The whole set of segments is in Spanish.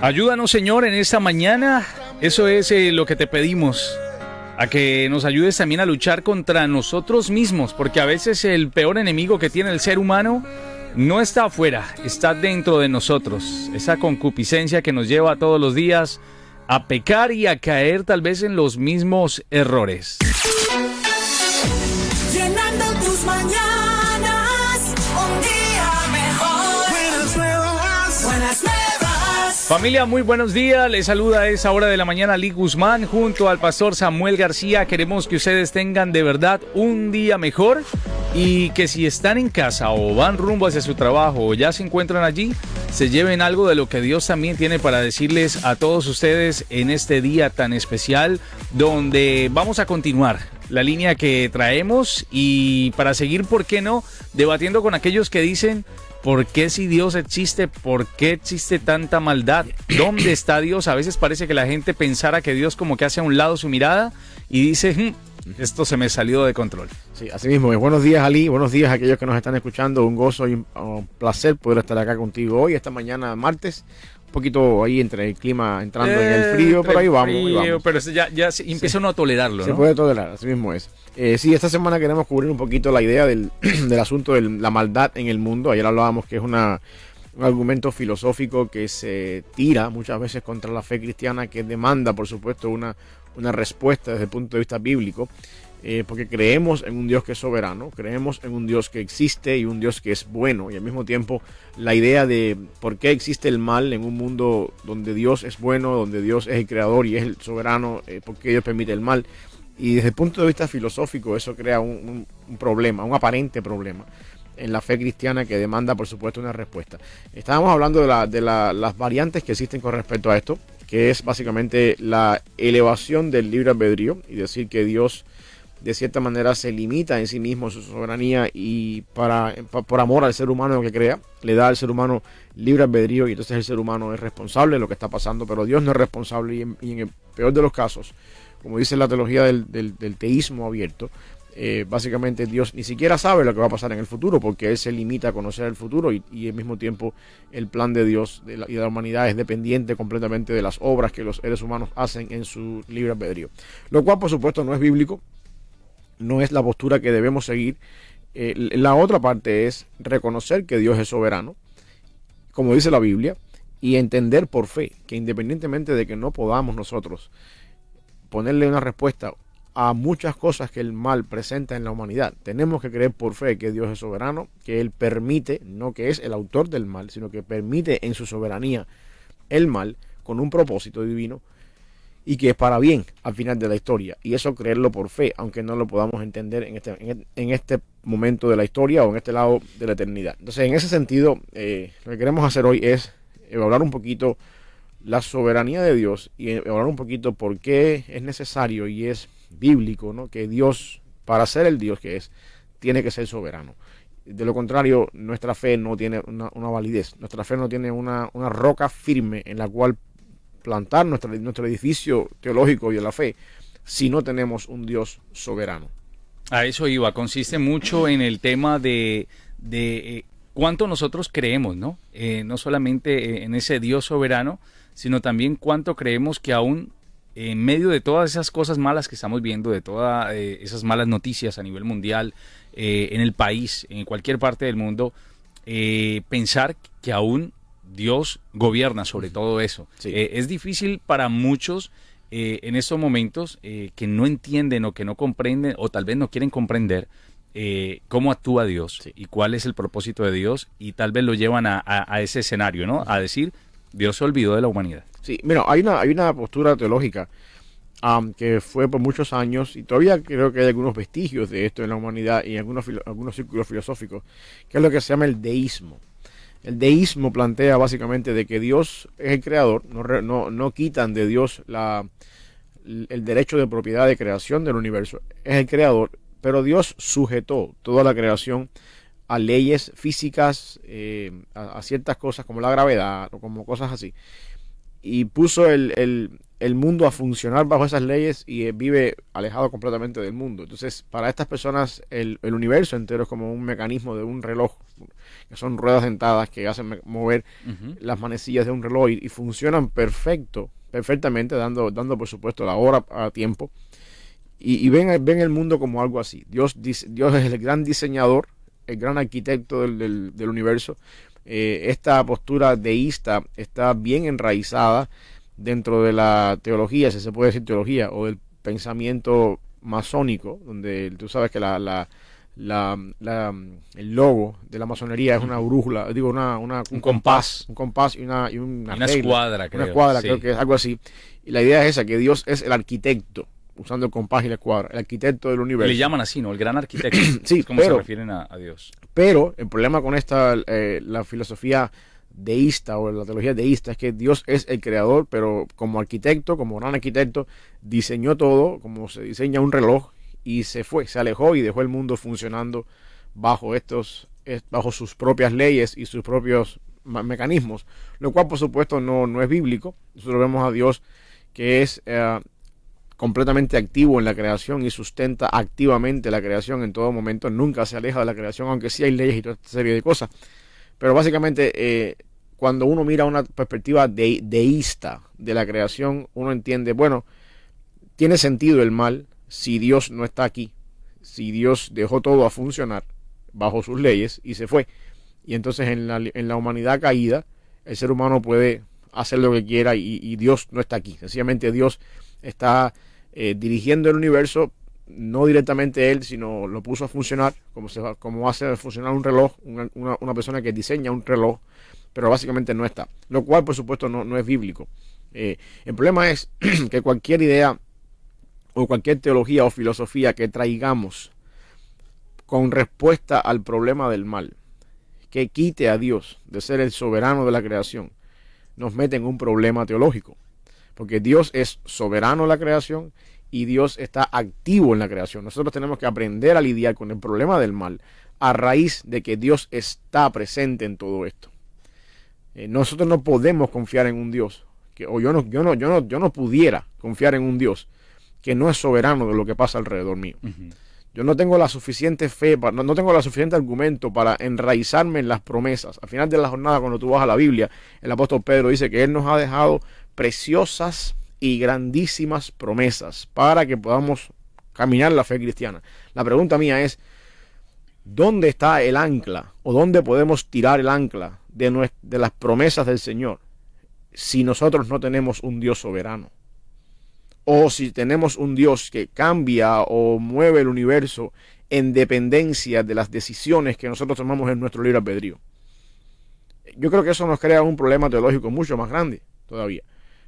Ayúdanos, Señor, en esta mañana. Eso es lo que te pedimos. A que nos ayudes también a luchar contra nosotros mismos, porque a veces el peor enemigo que tiene el ser humano no está afuera, está dentro de nosotros. Esa concupiscencia que nos lleva todos los días a pecar y a caer tal vez en los mismos errores. Llenando tus mañanas, un día mejor. Buenas nuevas, buenas nuevas. Familia, muy buenos días. Les saluda a esa hora de la mañana Lee Guzmán junto al pastor Samuel García. Queremos que ustedes tengan de verdad un día mejor y que si están en casa o van rumbo hacia su trabajo o ya se encuentran allí, se lleven algo de lo que Dios también tiene para decirles a todos ustedes en este día tan especial, donde vamos a continuar la línea que traemos y para seguir, ¿por qué no?, debatiendo con aquellos que dicen: ¿por qué si Dios existe? ¿Por qué existe tanta maldad? ¿Dónde está Dios? A veces parece que la gente pensara que Dios como que hace a un lado su mirada y dice: esto se me salió de control. Sí, así mismo. Buenos días, Ali. Buenos días a aquellos que nos están escuchando. Un gozo y un placer poder estar acá contigo hoy, esta mañana martes. Un poquito ahí entre el clima entrando en el frío, pero ahí vamos. Pero ya empieza uno a tolerarlo, ¿no? Se puede tolerar, así mismo es. Sí, esta semana queremos cubrir un poquito la idea del asunto de la maldad en el mundo. Ayer hablábamos que es un argumento filosófico que se tira muchas veces contra la fe cristiana, que demanda, por supuesto, una respuesta desde el punto de vista bíblico, porque creemos en un Dios que es soberano, creemos en un Dios que existe y un Dios que es bueno, y al mismo tiempo la idea de por qué existe el mal en un mundo donde Dios es bueno, donde Dios es el creador y es el soberano, por qué Dios permite el mal. Y desde el punto de vista filosófico eso crea un problema, un aparente problema en la fe cristiana que demanda, por supuesto, una respuesta. Estábamos hablando de las variantes que existen con respecto a esto, que es básicamente la elevación del libre albedrío y decir que Dios de cierta manera se limita en sí mismo, en su soberanía, y por amor al ser humano que crea, le da al ser humano libre albedrío y entonces el ser humano es responsable de lo que está pasando, pero Dios no es responsable y en el peor de los casos, como dice la teología del teísmo abierto, básicamente Dios ni siquiera sabe lo que va a pasar en el futuro porque Él se limita a conocer el futuro y al mismo tiempo el plan de Dios y de la humanidad es dependiente completamente de las obras que los seres humanos hacen en su libre albedrío, lo cual por supuesto no es bíblico, no es la postura que debemos seguir. La otra parte es reconocer que Dios es soberano, como dice la Biblia, y entender por fe que independientemente de que no podamos nosotros ponerle una respuesta a muchas cosas que el mal presenta en la humanidad, tenemos que creer por fe que Dios es soberano, que Él permite, no que es el autor del mal, sino que permite en su soberanía el mal con un propósito divino y que es para bien al final de la historia, y eso creerlo por fe, aunque no lo podamos entender en este momento de la historia o en este lado de la eternidad. Entonces, en ese sentido, lo que queremos hacer hoy es hablar un poquito la soberanía de Dios y hablar un poquito por qué es necesario y es bíblico, ¿no?, que Dios, para ser el Dios que es, tiene que ser soberano. De lo contrario, nuestra fe no tiene una validez, nuestra fe no tiene una roca firme en la cual plantar nuestro edificio teológico y de la fe si no tenemos un Dios soberano. A eso iba, consiste mucho en el tema de cuánto nosotros creemos, ¿no? No solamente en ese Dios soberano, sino también cuánto creemos que aún en medio de todas esas cosas malas que estamos viendo, de todas esas malas noticias a nivel mundial, en el país, en cualquier parte del mundo, pensar que aún Dios gobierna sobre todo eso. Sí. Es difícil para muchos en estos momentos que no entienden o que no comprenden o tal vez no quieren comprender cómo actúa Dios, sí, y cuál es el propósito de Dios, y tal vez lo llevan a ese escenario, ¿no? A decir: Dios se olvidó de la humanidad. Sí, mira, hay una postura teológica que fue por muchos años, y todavía creo que hay algunos vestigios de esto en la humanidad y en algunos círculos filosóficos, que es lo que se llama el deísmo. El deísmo plantea básicamente de que Dios es el creador, no quitan de Dios el derecho de propiedad de creación del universo, es el creador, pero Dios sujetó toda la creación a leyes físicas, a ciertas cosas como la gravedad o como cosas así, y puso el el mundo a funcionar bajo esas leyes y vive alejado completamente del mundo. Entonces, para estas personas, el universo entero es como un mecanismo de un reloj, que son ruedas dentadas que hacen mover las manecillas de un reloj y funcionan perfectamente, dando por supuesto la hora a tiempo. Y ven el mundo como algo así. Dios es el gran diseñador, el gran arquitecto del universo. Esta postura deísta está bien enraizada dentro de la teología, si se puede decir teología, o del pensamiento masónico, donde tú sabes que el logo de la masonería es una brújula, un compás y una escuadra, creo. Una escuadra, sí. creo que es algo así. Y la idea es esa, que Dios es el arquitecto, usando el compás y la escuadra, el arquitecto del universo. Le llaman así, ¿no? El gran arquitecto. Sí, es como se refieren a Dios. Pero el problema con la filosofía deísta o la teología deísta es que Dios es el creador, pero como arquitecto, como gran arquitecto, diseñó todo, como se diseña un reloj, y se alejó y dejó el mundo funcionando bajo sus propias leyes y sus propios mecanismos, lo cual por supuesto no es bíblico. Nosotros vemos a Dios que es completamente activo en la creación y sustenta activamente la creación en todo momento, nunca se aleja de la creación, aunque sí hay leyes y toda esta serie de cosas. Pero básicamente cuando uno mira una perspectiva deísta de la creación, uno entiende, bueno, tiene sentido el mal si Dios no está aquí, si Dios dejó todo a funcionar bajo sus leyes y se fue. Y entonces en la humanidad caída, el ser humano puede hacer lo que quiera y Dios no está aquí. Sencillamente Dios está dirigiendo el universo, no directamente él, sino lo puso a funcionar, como hace funcionar un reloj, una persona que diseña un reloj, pero básicamente no está. Lo cual, por supuesto, no es bíblico. El problema es que cualquier idea o cualquier teología o filosofía que traigamos con respuesta al problema del mal, que quite a Dios de ser el soberano de la creación, nos mete en un problema teológico. Porque Dios es soberano en la creación y Dios está activo en la creación. Nosotros tenemos que aprender a lidiar con el problema del mal a raíz de que Dios está presente en todo esto. Nosotros no podemos confiar en un Dios, yo no pudiera confiar en un Dios que no es soberano de lo que pasa alrededor mío. Yo no tengo la suficiente fe, no tengo la suficiente argumento para enraizarme en las promesas. Al final de la jornada, cuando tú vas a la Biblia, el apóstol Pedro dice que Él nos ha dejado preciosas y grandísimas promesas para que podamos caminar la fe cristiana. La pregunta mía es, ¿dónde está el ancla o dónde podemos tirar el ancla de las promesas del Señor si nosotros no tenemos un Dios soberano? O si tenemos un Dios que cambia o mueve el universo en dependencia de las decisiones que nosotros tomamos en nuestro libre albedrío. Yo creo que eso nos crea un problema teológico mucho más grande todavía.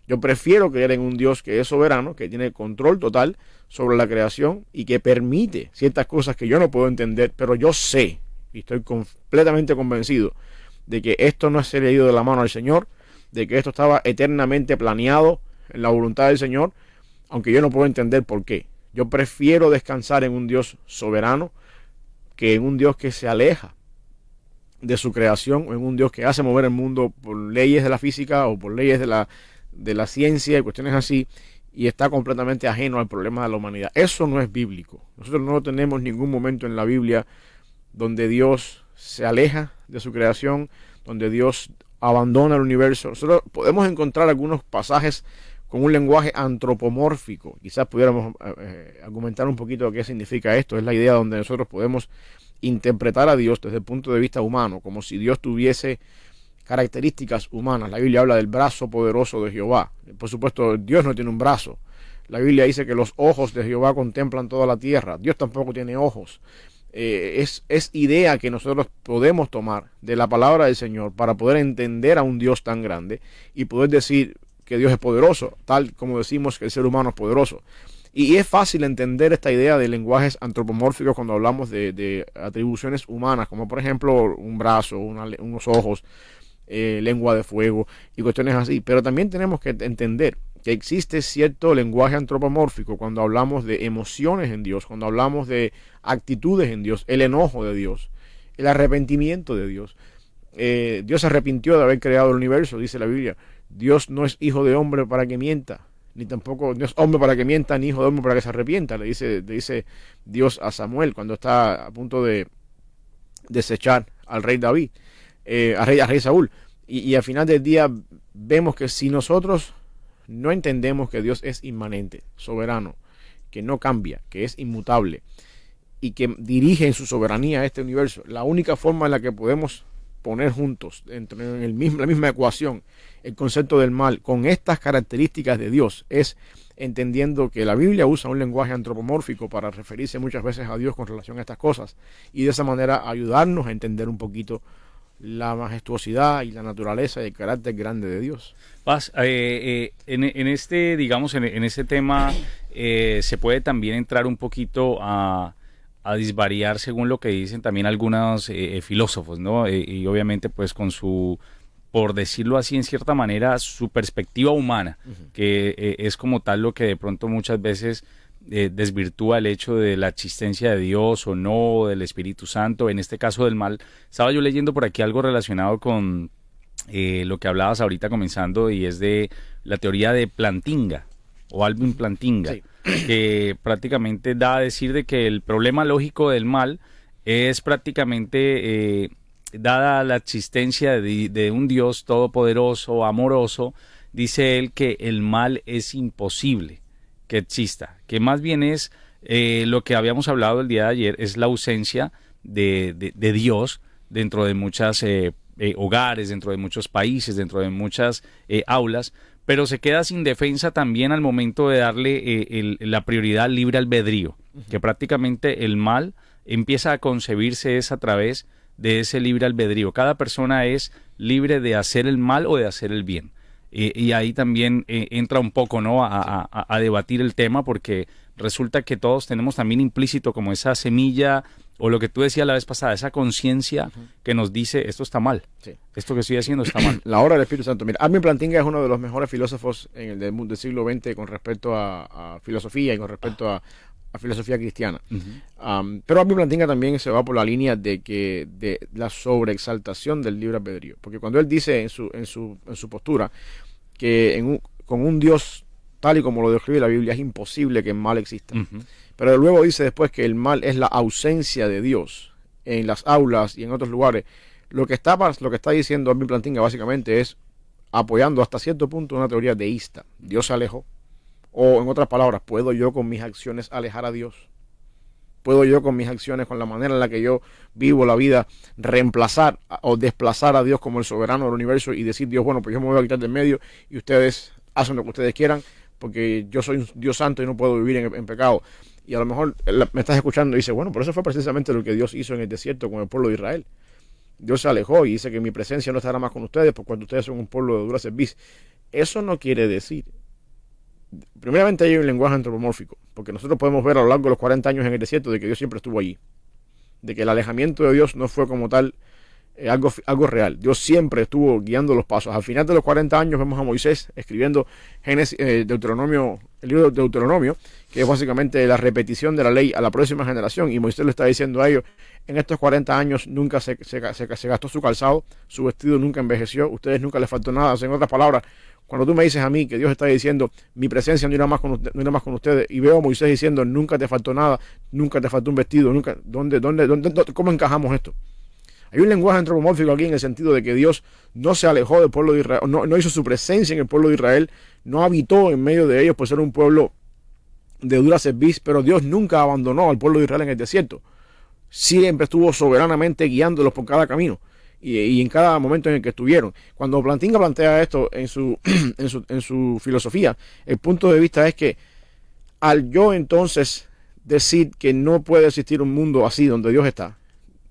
Yo prefiero creer en un Dios que es soberano, que tiene control total sobre la creación y que permite ciertas cosas que yo no puedo entender, pero yo sé y estoy completamente convencido de que esto no se le ha ido de la mano al Señor, de que esto estaba eternamente planeado en la voluntad del Señor, aunque yo no puedo entender por qué. Yo prefiero descansar en un Dios soberano que en un Dios que se aleja de su creación, o en un Dios que hace mover el mundo por leyes de la física o por leyes de la ciencia y cuestiones así, y está completamente ajeno al problema de la humanidad. Eso no es bíblico. Nosotros no tenemos ningún momento en la Biblia donde Dios se aleja de su creación, donde Dios abandona el universo. Nosotros podemos encontrar algunos pasajes con un lenguaje antropomórfico. Quizás pudiéramos argumentar un poquito qué significa esto. Es la idea donde nosotros podemos interpretar a Dios desde el punto de vista humano, como si Dios tuviese características humanas. La Biblia habla del brazo poderoso de Jehová. Por supuesto, Dios no tiene un brazo. La Biblia dice que los ojos de Jehová contemplan toda la tierra. Dios tampoco tiene ojos. Es idea que nosotros podemos tomar de la palabra del Señor para poder entender a un Dios tan grande y poder decir que Dios es poderoso, tal como decimos que el ser humano es poderoso. Y es fácil entender esta idea de lenguajes antropomórficos cuando hablamos de atribuciones humanas, como por ejemplo un brazo, unos ojos, lengua de fuego y cuestiones así. Pero también tenemos que entender que existe cierto lenguaje antropomórfico cuando hablamos de emociones en Dios, cuando hablamos de actitudes en Dios, el enojo de Dios, el arrepentimiento de Dios. Dios se arrepintió de haber creado el universo, dice la Biblia. Dios no es hijo de hombre para que mienta, ni tampoco no es hombre para que mienta, ni hijo de hombre para que se arrepienta, le dice Dios a Samuel cuando está a punto de desechar al rey David, al rey Saúl. Y al final del día vemos que si nosotros no entendemos que Dios es inmanente, soberano, que no cambia, que es inmutable y que dirige en su soberanía este universo, la única forma en la que podemos poner juntos en la misma ecuación el concepto del mal con estas características de Dios es entendiendo que la Biblia usa un lenguaje antropomórfico para referirse muchas veces a Dios con relación a estas cosas y de esa manera ayudarnos a entender un poquito la majestuosidad y la naturaleza y el carácter grande de Dios. Paz, en este, digamos, en este tema se puede también entrar un poquito a disvariar según lo que dicen también algunos filósofos, ¿no? Y obviamente pues con su, por decirlo así en cierta manera, su perspectiva humana, que es como tal lo que de pronto muchas veces desvirtúa el hecho de la existencia de Dios o no, del Espíritu Santo, en este caso del mal. Estaba yo leyendo por aquí algo relacionado con lo que hablabas ahorita comenzando y es de la teoría de Plantinga o Alvin Plantinga, sí, que prácticamente da a decir de que el problema lógico del mal es prácticamente dada la existencia de un Dios todopoderoso, amoroso, dice él que el mal es imposible que exista, que más bien es lo que habíamos hablado el día de ayer, es la ausencia de Dios dentro de muchos hogares, dentro de muchos países, dentro de muchas aulas, pero se queda sin defensa también al momento de darle la prioridad al libre albedrío, que prácticamente el mal empieza a concebirse es a través de ese libre albedrío. Cada persona es libre de hacer el mal o de hacer el bien. Y ahí también entra un poco, ¿no?, a debatir el tema, porque resulta que todos tenemos también implícito como esa semilla, o lo que tú decías la vez pasada, esa conciencia que nos dice, esto está mal, sí, esto que estoy haciendo está mal. La obra del Espíritu Santo. Mira, Alvin Plantinga es uno de los mejores filósofos en el del siglo XX con respecto a filosofía y con respecto a filosofía cristiana. Pero Alvin Plantinga también se va por la línea de la sobreexaltación del libre albedrío, porque cuando él dice en su postura que con un Dios tal y como lo describe la Biblia es imposible que el mal exista, pero luego dice después que el mal es la ausencia de Dios en las aulas y en otros lugares. Lo que está diciendo Alvin Plantinga básicamente es apoyando hasta cierto punto una teoría deísta. Dios se alejó. O en otras palabras, ¿puedo yo con mis acciones alejar a Dios? ¿Puedo yo con mis acciones, con la manera en la que yo vivo la vida, reemplazar o desplazar a Dios como el soberano del universo y decir, Dios, bueno, pues yo me voy a quitar del medio y ustedes hacen lo que ustedes quieran porque yo soy un Dios santo y no puedo vivir en pecado? Y a lo mejor me estás escuchando y dice, bueno, pero eso fue precisamente lo que Dios hizo en el desierto con el pueblo de Israel. Dios se alejó y dice que mi presencia no estará más con ustedes por cuando ustedes son un pueblo de dura cerviz. Eso no quiere decir. Primeramente hay un lenguaje antropomórfico, porque nosotros podemos ver a lo largo de los 40 años en el desierto de que Dios siempre estuvo allí, de que el alejamiento de Dios no fue como tal algo real. Dios siempre estuvo guiando los pasos. Al final de los 40 años vemos a Moisés escribiendo Deuteronomio, el libro de Deuteronomio, que es básicamente la repetición de la ley a la próxima generación, y Moisés le está diciendo a ellos, en estos 40 años nunca se gastó su calzado, su vestido nunca envejeció, ustedes nunca les faltó nada. O sea, en otras palabras, cuando tú me dices a mí que Dios está diciendo mi presencia no irá más con ustedes, y veo a Moisés diciendo nunca te faltó nada, nunca te faltó un vestido, nunca, ¿cómo encajamos esto? Hay un lenguaje antropomórfico aquí en el sentido de que Dios no se alejó del pueblo de Israel, no hizo su presencia en el pueblo de Israel, no habitó en medio de ellos por ser un pueblo de dura cerviz, pero Dios nunca abandonó al pueblo de Israel en el desierto. Siempre estuvo soberanamente guiándolos por cada camino y en cada momento en el que estuvieron. Cuando Plantinga plantea esto en su filosofía, el punto de vista es que al yo entonces decir que no puede existir un mundo así donde Dios está,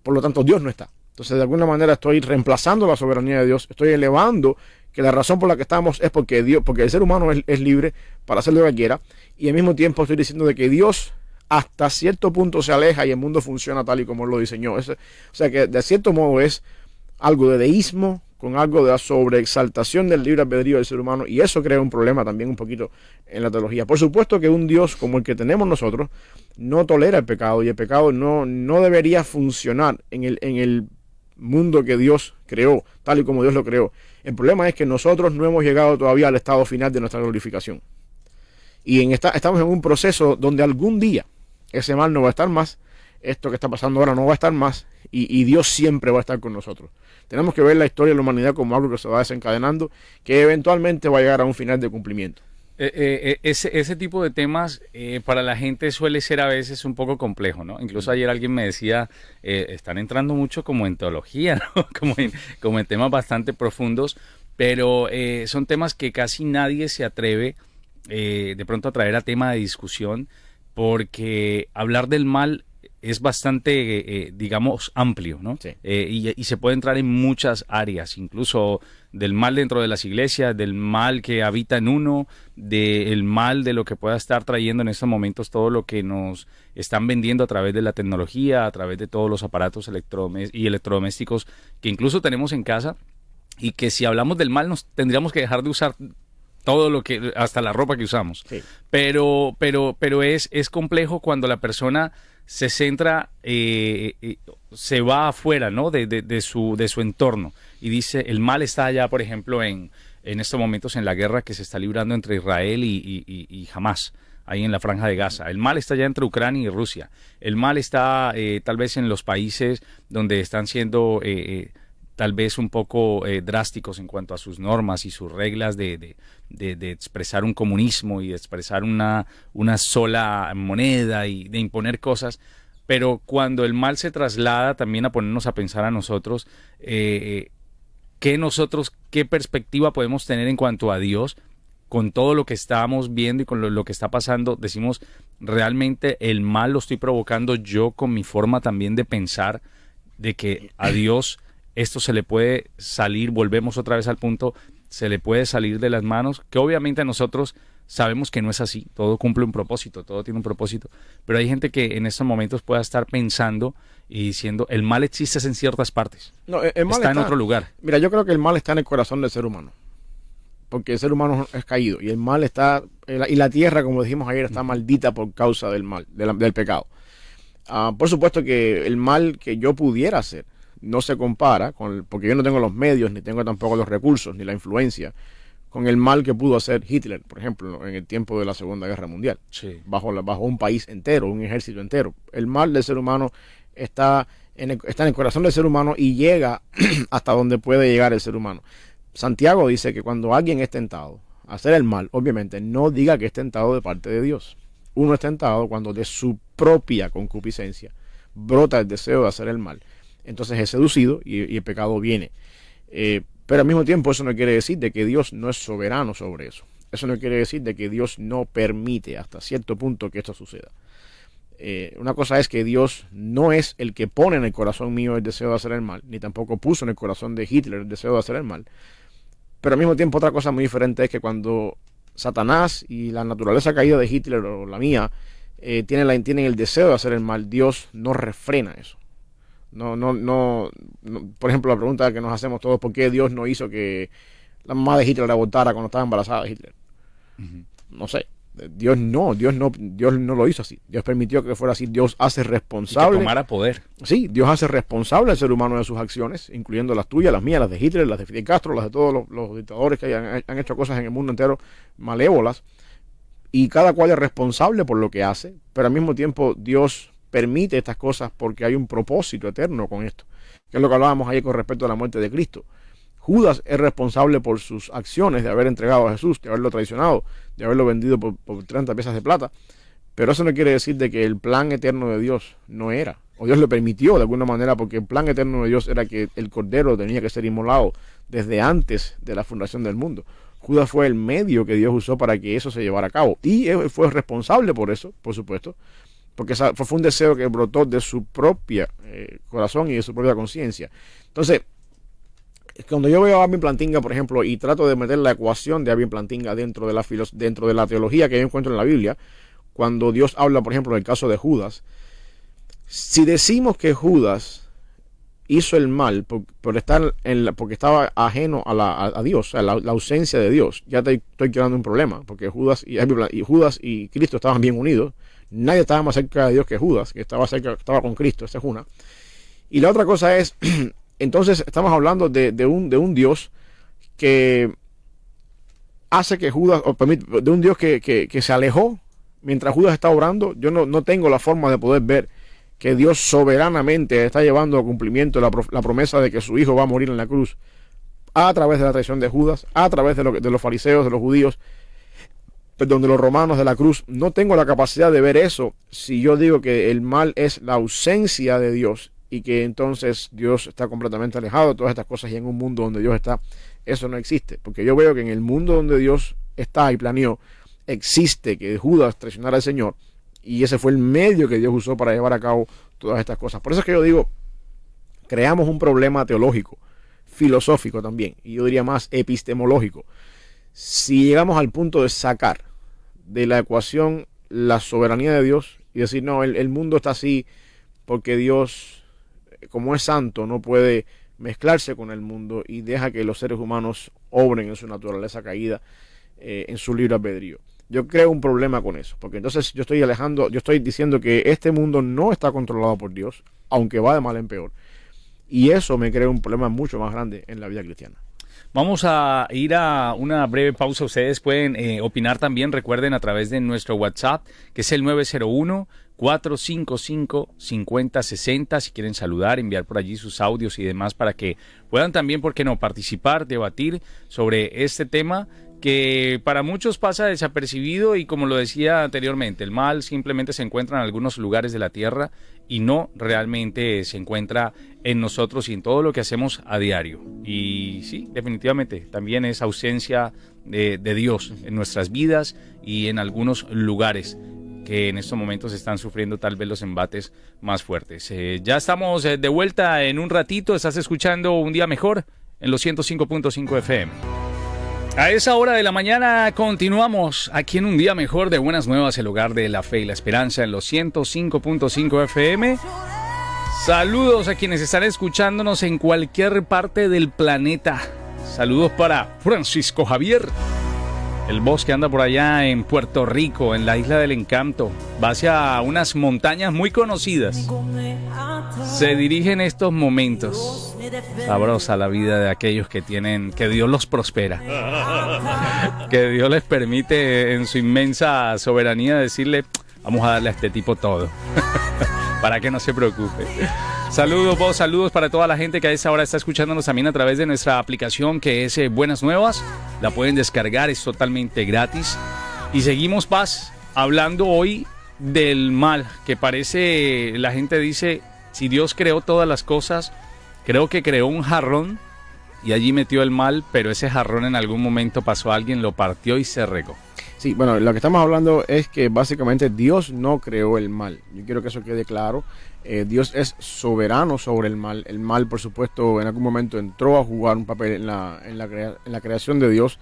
por lo tanto Dios no está. Entonces de alguna manera estoy reemplazando la soberanía de Dios, estoy elevando que la razón por la que estamos es porque el ser humano es libre para hacer lo que quiera, y al mismo tiempo estoy diciendo de que Dios hasta cierto punto se aleja y el mundo funciona tal y como Él lo diseñó. O sea que de cierto modo es algo de deísmo con algo de la sobreexaltación del libre albedrío del ser humano, y eso crea un problema también un poquito en la teología. Por supuesto que un Dios como el que tenemos nosotros no tolera el pecado, y el pecado no debería funcionar en el mundo que Dios creó, tal y como Dios lo creó. El problema es que nosotros no hemos llegado todavía al estado final de nuestra glorificación. Y estamos en un proceso donde algún día ese mal no va a estar más, esto que está pasando ahora no va a estar más, y Dios siempre va a estar con nosotros. Tenemos que ver la historia de la humanidad como algo que se va desencadenando, que eventualmente va a llegar a un final de cumplimiento. Ese tipo de temas para la gente suele ser a veces un poco complejo, ¿no? Incluso ayer alguien me decía, están entrando mucho como en teología, ¿no? Como en temas bastante profundos, pero son temas que casi nadie se atreve de pronto a traer a tema de discusión, porque hablar del mal es bastante, digamos, amplio, ¿no? Sí. Y se puede entrar en muchas áreas, incluso del mal dentro de las iglesias, del mal que habita en uno, del mal de lo que pueda estar trayendo en estos momentos todo lo que nos están vendiendo a través de la tecnología, a través de todos los aparatos electrodomésticos que incluso tenemos en casa, y que si hablamos del mal nos tendríamos que dejar de usar todo lo que, hasta la ropa que usamos. Sí. Pero es complejo cuando la persona se centra, se va afuera, ¿no? de su entorno, y dice, el mal está allá, por ejemplo, en estos momentos en la guerra que se está librando entre Israel y Hamas, ahí en la Franja de Gaza. El mal está allá entre Ucrania y Rusia. El mal está tal vez en los países donde están siendo tal vez un poco drásticos en cuanto a sus normas y sus reglas de expresar un comunismo y de expresar una sola moneda y de imponer cosas. Pero cuando el mal se traslada también a ponernos a pensar a nosotros, ¿qué perspectiva podemos tener en cuanto a Dios? Con todo lo que estamos viendo y con lo que está pasando, decimos, ¿realmente el mal lo estoy provocando yo con mi forma también de pensar, de que a Dios esto se le puede salir? Volvemos otra vez al punto, se le puede salir de las manos, que obviamente nosotros sabemos que no es así, todo cumple un propósito, todo tiene un propósito, pero hay gente que en estos momentos pueda estar pensando y diciendo, el mal existe en ciertas partes, No, el mal está en otro lugar. Mira, yo creo que el mal está en el corazón del ser humano, porque el ser humano es caído, y el mal está, y la tierra, como dijimos ayer, está maldita por causa del mal, del pecado. Por supuesto que el mal que yo pudiera hacer no se compara, porque yo no tengo los medios, ni tengo tampoco los recursos, ni la influencia, con el mal que pudo hacer Hitler, por ejemplo, en el tiempo de la Segunda Guerra Mundial, Sí. bajo un país entero, un ejército entero. El mal del ser humano está en el corazón del ser humano y llega hasta donde puede llegar el ser humano. Santiago dice que cuando alguien es tentado a hacer el mal, obviamente no diga que es tentado de parte de Dios. Uno es tentado cuando de su propia concupiscencia brota el deseo de hacer el mal. Entonces es seducido y el pecado viene. Pero al mismo tiempo eso no quiere decir de que Dios no es soberano sobre eso. Eso no quiere decir de que Dios no permite hasta cierto punto que esto suceda. Una cosa es que Dios no es el que pone en el corazón mío el deseo de hacer el mal, ni tampoco puso en el corazón de Hitler el deseo de hacer el mal. Pero al mismo tiempo otra cosa muy diferente es que cuando Satanás y la naturaleza caída de Hitler o la mía tienen el deseo de hacer el mal, Dios no refrena eso. No, por ejemplo, la pregunta que nos hacemos todos, ¿por qué Dios no hizo que la mamá de Hitler abortara cuando estaba embarazada de Hitler? Uh-huh. No sé. Dios no lo hizo así. Dios permitió que fuera así. Dios hace responsable. Y que tomara poder. Sí, Dios hace responsable al ser humano de sus acciones, incluyendo las tuyas, las mías, las de Hitler, las de Fidel Castro, las de todos los dictadores que han hecho cosas en el mundo entero malévolas. Y cada cual es responsable por lo que hace, pero al mismo tiempo Dios permite estas cosas porque hay un propósito eterno con esto, que es lo que hablábamos ayer con respecto a la muerte de Cristo. Judas es responsable por sus acciones de haber entregado a Jesús, de haberlo traicionado, de haberlo vendido por 30 piezas de plata, pero eso no quiere decir de que el plan eterno de Dios no era, o Dios lo permitió de alguna manera, porque el plan eterno de Dios era que el cordero tenía que ser inmolado desde antes de la fundación del mundo. Judas fue el medio que Dios usó para que eso se llevara a cabo, y él fue responsable por eso, por supuesto, porque fue un deseo que brotó de su propia corazón y de su propia conciencia. Entonces, cuando yo veo a Alvin Plantinga, por ejemplo, y trato de meter la ecuación de Alvin Plantinga dentro de la teología que yo encuentro en la Biblia, cuando Dios habla, por ejemplo, del caso de Judas, si decimos que Judas hizo el mal porque estaba ajeno a Dios, o sea, la ausencia de Dios, ya estoy creando un problema, porque Judas y Cristo estaban bien unidos. Nadie estaba más cerca de Dios que Judas, que estaba con Cristo. Esa es una. Y la otra cosa es, entonces estamos hablando de un Dios que hace que Judas, de un Dios que se alejó mientras Judas está obrando. Yo no tengo la forma de poder ver que Dios soberanamente está llevando a cumplimiento la promesa de que su hijo va a morir en la cruz a través de la traición de Judas, a través de los fariseos, de los judíos, perdón, de los romanos, de la cruz. No tengo la capacidad de ver eso si yo digo que el mal es la ausencia de Dios y que entonces Dios está completamente alejado de todas estas cosas, y en un mundo donde Dios está, eso no existe. Porque yo veo que en el mundo donde Dios está y planeó, existe que Judas traicionara al Señor, y ese fue el medio que Dios usó para llevar a cabo todas estas cosas. Por eso es que yo digo, creamos un problema teológico, filosófico también, y yo diría más epistemológico, si llegamos al punto de sacar de la ecuación la soberanía de Dios y decir, no, el mundo está así porque Dios, como es santo, no puede mezclarse con el mundo y deja que los seres humanos obren en su naturaleza caída, en su libre albedrío. Yo creo un problema con eso, porque entonces yo estoy diciendo que este mundo no está controlado por Dios, aunque va de mal en peor. Y eso me crea un problema mucho más grande en la vida cristiana. Vamos a ir a una breve pausa. Ustedes pueden opinar también, recuerden, a través de nuestro WhatsApp, que es el 901-455-5060. Si quieren saludar, enviar por allí sus audios y demás para que puedan también, ¿por qué no?, participar, debatir sobre este tema que para muchos pasa desapercibido, y como lo decía anteriormente, el mal simplemente se encuentra en algunos lugares de la tierra y no realmente se encuentra en nosotros y en todo lo que hacemos a diario. Y sí, definitivamente también es ausencia de Dios en nuestras vidas y en algunos lugares que en estos momentos están sufriendo tal vez los embates más fuertes. Ya estamos de vuelta en un ratito. Estás escuchando Un Día Mejor en los 105.5 FM. A esa hora de la mañana continuamos aquí en Un Día Mejor de Buenas Nuevas, el hogar de la fe y la esperanza, en los 105.5 FM. Saludos a quienes están escuchándonos en cualquier parte del planeta. Saludos para Francisco Javier, el boss que anda por allá en Puerto Rico, en la Isla del Encanto. Va hacia unas montañas muy conocidas. Se dirige en estos momentos. Sabrosa la vida de aquellos que Dios los prospera. Que Dios les permite en su inmensa soberanía decirle, vamos a darle a este tipo todo. Para que no se preocupe. Saludos vos, saludos para toda la gente que a esta hora está escuchándonos también a través de nuestra aplicación, que es Buenas Nuevas. La pueden descargar, es totalmente gratis. Y seguimos, Paz, hablando hoy del mal, que parece, la gente dice, si Dios creó todas las cosas, creo que creó un jarrón y allí metió el mal, pero ese jarrón en algún momento pasó a alguien, lo partió y se regó. Sí, bueno, lo que estamos hablando es que básicamente Dios no creó el mal. Yo quiero que eso quede claro. Dios es soberano sobre el mal. El mal, por supuesto, en algún momento entró a jugar un papel en la creación de Dios.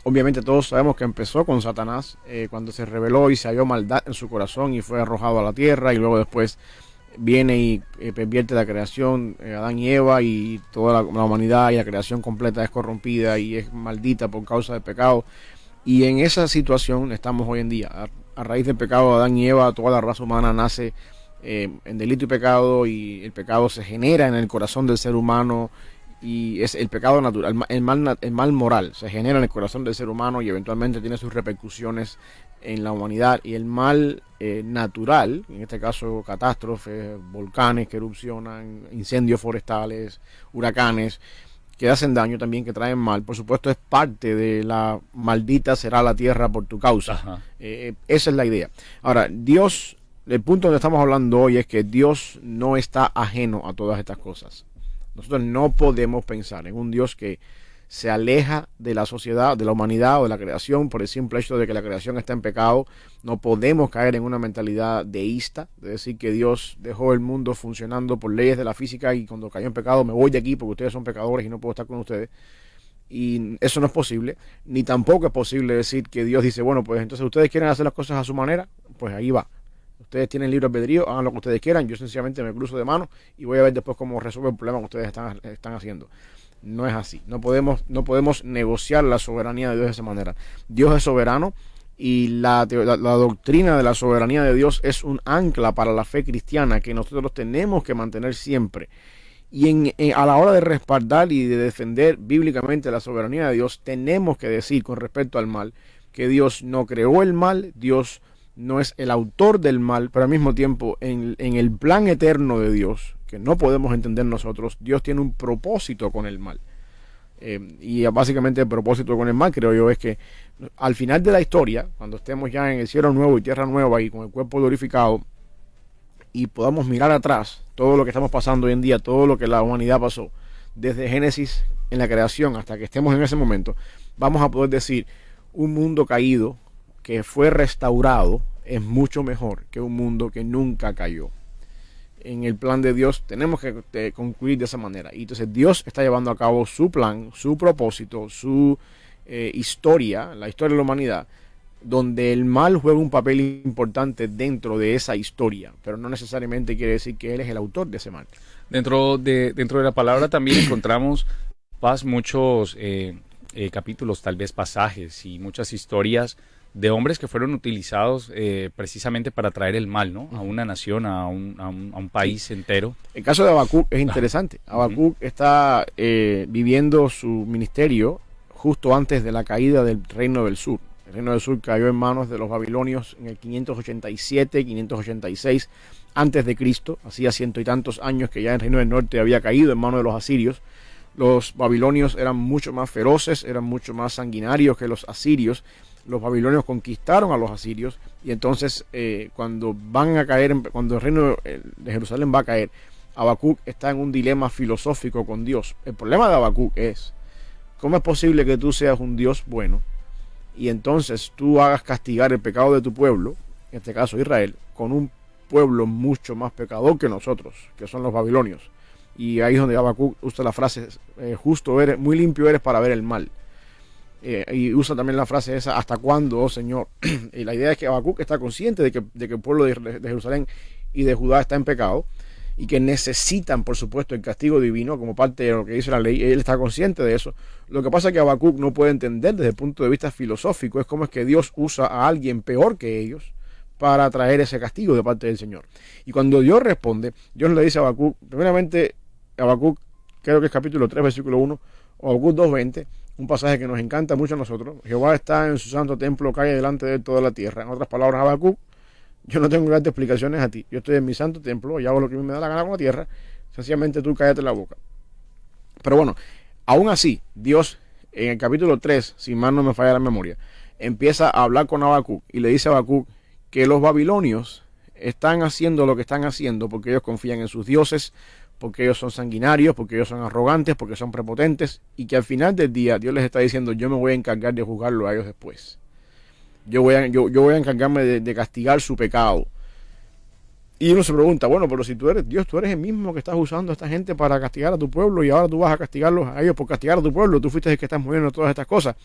Obviamente todos sabemos que empezó con Satanás, cuando se rebeló y se halló maldad en su corazón y fue arrojado a la tierra, y luego después viene y pervierte la creación, Adán y Eva, y toda la humanidad y la creación completa es corrompida y es maldita por causa del pecado. Y en esa situación estamos hoy en día. A raíz del pecado de Adán y Eva, toda la raza humana nace en delito y pecado, y el pecado se genera en el corazón del ser humano, y es el pecado natural, el mal moral se genera en el corazón del ser humano y eventualmente tiene sus repercusiones en la humanidad. Y el mal natural, en este caso catástrofes, volcanes que erupcionan, incendios forestales, huracanes que hacen daño también, que traen mal, por supuesto, es parte de la maldita será la tierra por tu causa. Esa es la idea. Ahora, Dios, el punto donde estamos hablando hoy es que Dios no está ajeno a todas estas cosas. Nosotros no podemos pensar en un Dios que se aleja de la sociedad, de la humanidad o de la creación por el simple hecho de que la creación está en pecado. No podemos caer en una mentalidad deísta, de decir que Dios dejó el mundo funcionando por leyes de la física y cuando cayó en pecado me voy de aquí porque ustedes son pecadores y no puedo estar con ustedes. Y eso no es posible. Ni tampoco es posible decir que Dios dice, bueno, pues entonces ustedes quieren hacer las cosas a su manera, pues ahí va. Ustedes tienen libre albedrío, hagan lo que ustedes quieran, yo sencillamente me cruzo de manos y voy a ver después cómo resuelve el problema que ustedes están haciendo. No es así. No podemos negociar la soberanía de Dios de esa manera. Dios es soberano, y la doctrina de la soberanía de Dios es un ancla para la fe cristiana que nosotros tenemos que mantener siempre. Y a la hora de respaldar y de defender bíblicamente la soberanía de Dios, tenemos que decir con respecto al mal que Dios no creó el mal, Dios no es el autor del mal, pero al mismo tiempo en el plan eterno de Dios, que no podemos entender nosotros, Dios tiene un propósito con el mal. Y básicamente el propósito con el mal, creo yo, es que al final de la historia, cuando estemos ya en el cielo nuevo y tierra nueva y con el cuerpo glorificado, y podamos mirar atrás todo lo que estamos pasando hoy en día, todo lo que la humanidad pasó, desde Génesis en la creación hasta que estemos en ese momento, vamos a poder decir, un mundo caído que fue restaurado es mucho mejor que un mundo que nunca cayó. En el plan de Dios tenemos que concluir de esa manera. Y entonces Dios está llevando a cabo su plan, su propósito, su historia, la historia de la humanidad, donde el mal juega un papel importante dentro de esa historia, pero no necesariamente quiere decir que Él es el autor de ese mal. Dentro de la palabra también encontramos, Paz, muchos capítulos, tal vez pasajes y muchas historias de hombres que fueron utilizados precisamente para traer el mal, ¿no? A una nación, a un país entero. El caso de Habacuc es interesante. Habacuc está viviendo su ministerio justo antes de la caída del Reino del Sur. El Reino del Sur cayó en manos de los babilonios en el 587, 586 antes de Cristo. Hacía ciento y tantos años que ya el Reino del Norte había caído en manos de los asirios. Los babilonios eran mucho más feroces, eran mucho más sanguinarios que los asirios. Los babilonios conquistaron a los asirios y entonces cuando van a caer, cuando el reino de Jerusalén va a caer, Habacuc está en un dilema filosófico con Dios. El problema de Habacuc es, ¿cómo es posible que tú seas un Dios bueno y entonces tú hagas castigar el pecado de tu pueblo, en este caso Israel, con un pueblo mucho más pecador que nosotros, que son los babilonios? Y ahí es donde Habacuc usa la frase, justo eres, muy limpio eres para ver el mal. Y usa también la frase esa, ¿hasta cuándo, oh Señor? Y la idea es que Habacuc está consciente de que el pueblo de Jerusalén y de Judá está en pecado y que necesitan, por supuesto, el castigo divino como parte de lo que dice la ley. Él está consciente de eso. Lo que pasa es que Habacuc no puede entender desde el punto de vista filosófico es cómo es que Dios usa a alguien peor que ellos para traer ese castigo de parte del Señor. Y cuando Dios responde, Dios le dice a Habacuc, primeramente, Habacuc, creo que es capítulo 3, versículo 1, o Habacuc 2:20, un pasaje que nos encanta mucho a nosotros. Jehová está en su santo templo, cae delante de él toda la tierra. En otras palabras, Habacuc, yo no tengo que darte explicaciones a ti. Yo estoy en mi santo templo y hago lo que me da la gana con la tierra. Sencillamente tú cállate la boca. Pero bueno, aún así, Dios en el capítulo 3, si mal no me falla la memoria, empieza a hablar con Habacuc y le dice a Habacuc que los babilonios están haciendo lo que están haciendo porque ellos confían en sus dioses, porque ellos son sanguinarios, porque ellos son arrogantes, porque son prepotentes, y que al final del día Dios les está diciendo, yo me voy a encargar de juzgarlo a ellos después. Yo voy a encargarme de castigar su pecado. Y uno se pregunta, bueno, pero si tú eres Dios, tú eres el mismo que estás usando a esta gente para castigar a tu pueblo y ahora tú vas a castigarlos a ellos por castigar a tu pueblo, tú fuiste el que estás moviendo todas estas cosas.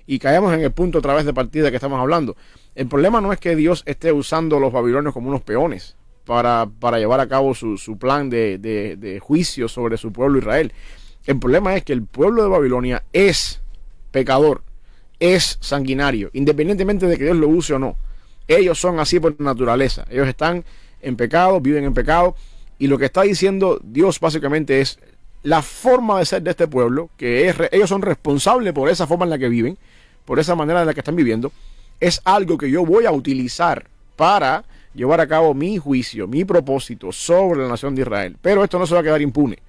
Y caemos en el punto otra vez de partida que estamos hablando. El problema no es que Dios esté usando a los babilonios como unos peones para llevar a cabo su plan de juicio sobre su pueblo Israel. El problema es que el pueblo de Babilonia es pecador, es sanguinario, independientemente de que Dios lo use o no. Ellos son así por naturaleza. Ellos están en pecado, viven en pecado, y lo que está diciendo Dios básicamente es la forma de ser de este pueblo, que ellos son responsables por esa forma en la que viven, por esa manera en la que están viviendo, es algo que yo voy a utilizar para llevar a cabo mi juicio, mi propósito sobre la nación de Israel. Pero esto no se va a quedar impune.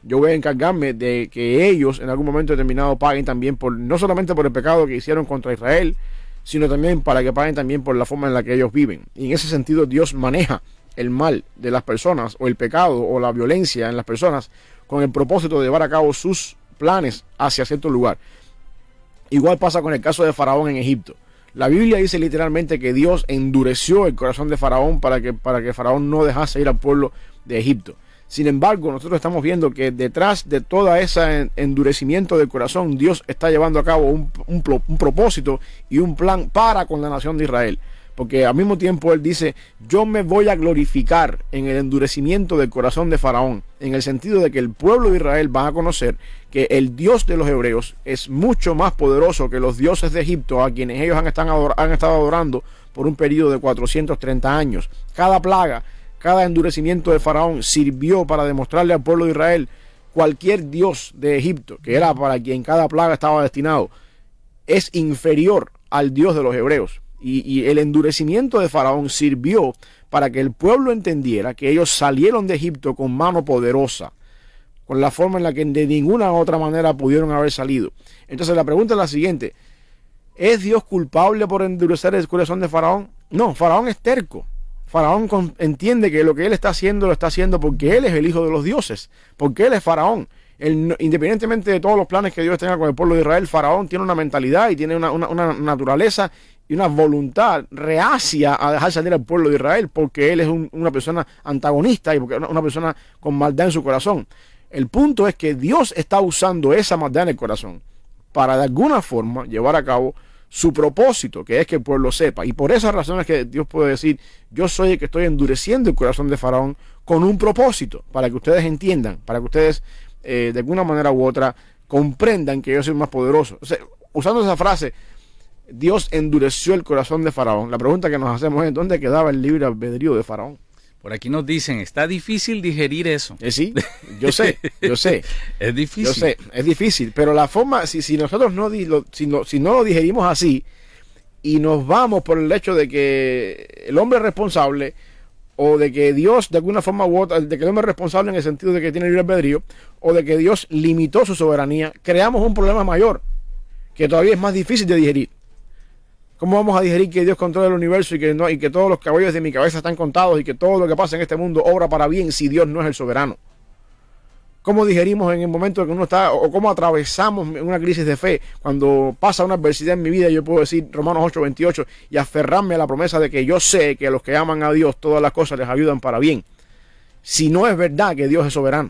Yo voy a encargarme de que ellos en algún momento determinado paguen también no solamente por el pecado que hicieron contra Israel, sino también para que paguen también por la forma en la que ellos viven. Y en ese sentido Dios maneja el mal de las personas, o el pecado, o la violencia en las personas, con el propósito de llevar a cabo sus planes hacia cierto lugar. Igual pasa con el caso de Faraón en Egipto. La Biblia dice literalmente que Dios endureció el corazón de Faraón para que Faraón no dejase ir al pueblo de Egipto. Sin embargo, nosotros estamos viendo que detrás de todo ese endurecimiento del corazón, Dios está llevando a cabo un propósito y un plan para con la nación de Israel. Porque al mismo tiempo Él dice, yo me voy a glorificar en el endurecimiento del corazón de Faraón, en el sentido de que el pueblo de Israel va a conocer que el Dios de los hebreos es mucho más poderoso que los dioses de Egipto, a quienes ellos han estado adorando por un periodo de 430 años. Cada plaga, cada endurecimiento de Faraón sirvió para demostrarle al pueblo de Israel cualquier dios de Egipto, que era para quien cada plaga estaba destinado, es inferior al Dios de los hebreos. Y el endurecimiento de Faraón sirvió para que el pueblo entendiera que ellos salieron de Egipto con mano poderosa, con la forma en la que de ninguna otra manera pudieron haber salido. Entonces la pregunta es la siguiente: ¿es Dios culpable por endurecer el corazón de Faraón? No, Faraón es terco. Faraón entiende que lo que él está haciendo lo está haciendo porque él es el hijo de los dioses, porque él es Faraón. Él, independientemente de todos los planes que Dios tenga con el pueblo de Israel, Faraón tiene una mentalidad y tiene una naturaleza y una voluntad reacia a dejar salir al pueblo de Israel, porque él es una persona antagonista y porque es una persona con maldad en su corazón. El punto es que Dios está usando esa maldad en el corazón para de alguna forma llevar a cabo su propósito, que es que el pueblo sepa. Y por esas razones que Dios puede decir: yo soy el que estoy endureciendo el corazón de Faraón con un propósito, para que ustedes entiendan, para que ustedes de alguna manera u otra comprendan que yo soy más poderoso. O sea, usando esa frase, Dios endureció el corazón de Faraón. La pregunta que nos hacemos es: ¿dónde quedaba el libre albedrío de Faraón? Por aquí nos dicen, está difícil digerir eso. Sí, yo sé. Es difícil. Yo sé, es difícil, pero la forma, si nosotros si no lo digerimos así y nos vamos por el hecho de que el hombre es responsable, o de que Dios de alguna forma u otra, de que el hombre es responsable en el sentido de que tiene libre albedrío, o de que Dios limitó su soberanía, creamos un problema mayor que todavía es más difícil de digerir. ¿Cómo vamos a digerir que Dios controla el universo y que todos los cabellos de mi cabeza están contados y que todo lo que pasa en este mundo obra para bien si Dios no es el soberano? ¿Cómo digerimos en el momento que uno está, o cómo atravesamos una crisis de fe cuando pasa una adversidad en mi vida? Yo puedo decir Romanos 8:28 y aferrarme a la promesa de que yo sé que a los que aman a Dios todas las cosas les ayudan para bien, si no es verdad que Dios es soberano.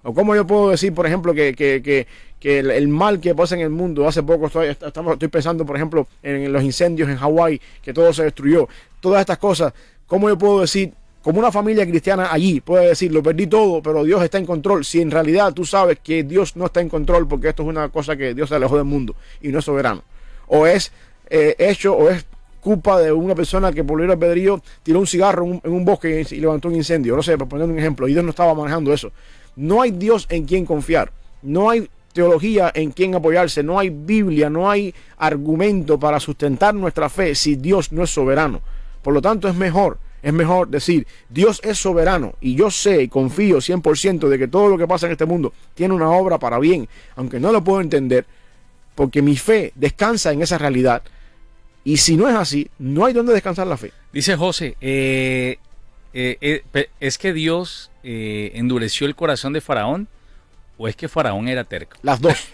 O cómo yo puedo decir, por ejemplo, que el mal que pasa en el mundo, hace poco estoy pensando, por ejemplo, en los incendios en Hawái, que todo se destruyó, todas estas cosas. ¿Cómo yo puedo decir, como una familia cristiana allí puede decir, lo perdí todo, pero Dios está en control, si en realidad tú sabes que Dios no está en control, porque esto es una cosa que Dios se alejó del mundo y no es soberano? O es culpa de una persona que por libre albedrío tiró un cigarro en un bosque y levantó un incendio. No sé, por poner un ejemplo, y Dios no estaba manejando eso. No hay Dios en quien confiar, no hay teología en quien apoyarse, no hay Biblia, no hay argumento para sustentar nuestra fe si Dios no es soberano. Por lo tanto, es mejor decir, Dios es soberano y yo sé y confío 100% de que todo lo que pasa en este mundo tiene una obra para bien, aunque no lo puedo entender, porque mi fe descansa en esa realidad. Y si no es así, no hay donde descansar la fe. Dice José, ¿es que Dios endureció el corazón de Faraón o es que Faraón era terco? Las dos.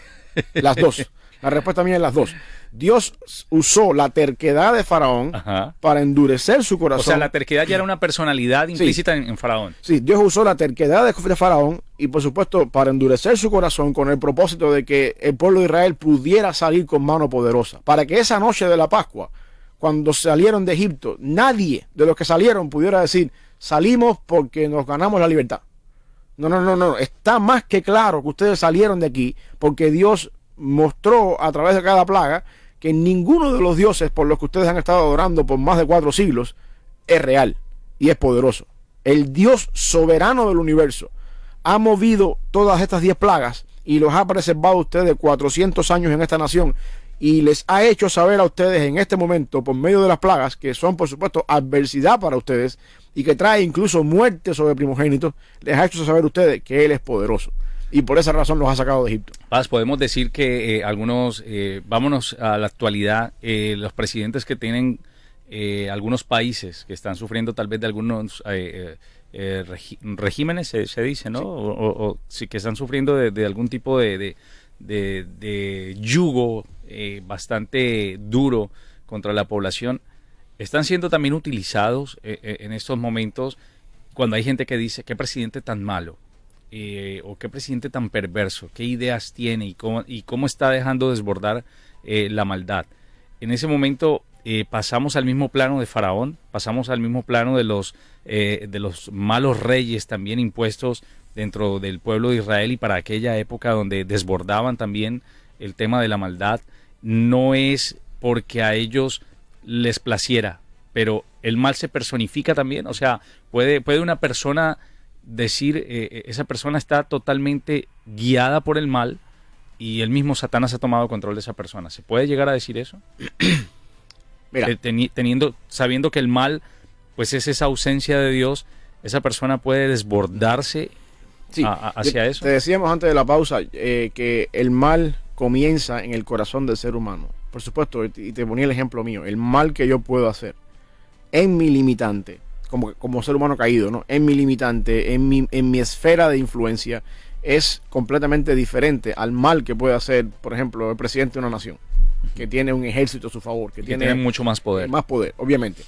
Las dos. La respuesta mía es las dos. Dios usó la terquedad de Faraón para endurecer su corazón. O sea, la terquedad ya era una personalidad implícita en Faraón. Sí, Dios usó la terquedad de Faraón y por supuesto para endurecer su corazón con el propósito de que el pueblo de Israel pudiera salir con mano poderosa. Para que esa noche de la Pascua, cuando salieron de Egipto, nadie de los que salieron pudiera decir, salimos porque nos ganamos la libertad. No. Está más que claro que ustedes salieron de aquí porque Dios mostró a través de cada plaga que ninguno de los dioses por los que ustedes han estado adorando por más de 4 siglos es real y es poderoso. El Dios soberano del universo ha movido todas estas 10 plagas y los ha preservado a ustedes 400 años en esta nación y les ha hecho saber a ustedes en este momento, por medio de las plagas, que son por supuesto adversidad para ustedes y que trae incluso muerte sobre primogénitos, les ha hecho saber a ustedes que Él es poderoso. Y por esa razón los ha sacado de Egipto. Paz, podemos decir que vámonos a la actualidad, los presidentes que tienen algunos países que están sufriendo tal vez de algunos regímenes, se dice, ¿no? Sí. O sí, que están sufriendo de algún tipo de yugo bastante duro contra la población, están siendo también utilizados en estos momentos cuando hay gente que dice, ¿qué presidente tan malo? O qué presidente tan perverso, qué ideas tiene y cómo está dejando desbordar la maldad. En ese momento pasamos al mismo plano de Faraón, pasamos al mismo plano de los malos reyes también impuestos dentro del pueblo de Israel, y para aquella época donde desbordaban también el tema de la maldad. No es porque a ellos les placiera, pero el mal se personifica también. O sea, puede una persona decir esa persona está totalmente guiada por el mal y el mismo Satanás ha tomado control de esa persona? ¿Se puede llegar a decir eso? Mira, Sabiendo que el mal pues es esa ausencia de Dios, esa persona puede desbordarse sí, hacia eso. Te decíamos antes de la pausa que el mal comienza en el corazón del ser humano. Por supuesto, y te ponía el ejemplo mío, el mal que yo puedo hacer en mi limitante, como ser humano caído, ¿no? En mi limitante, en mi esfera de influencia, es completamente diferente al mal que puede hacer, por ejemplo, el presidente de una nación, que tiene un ejército a su favor, que tiene mucho más poder. Más poder, obviamente.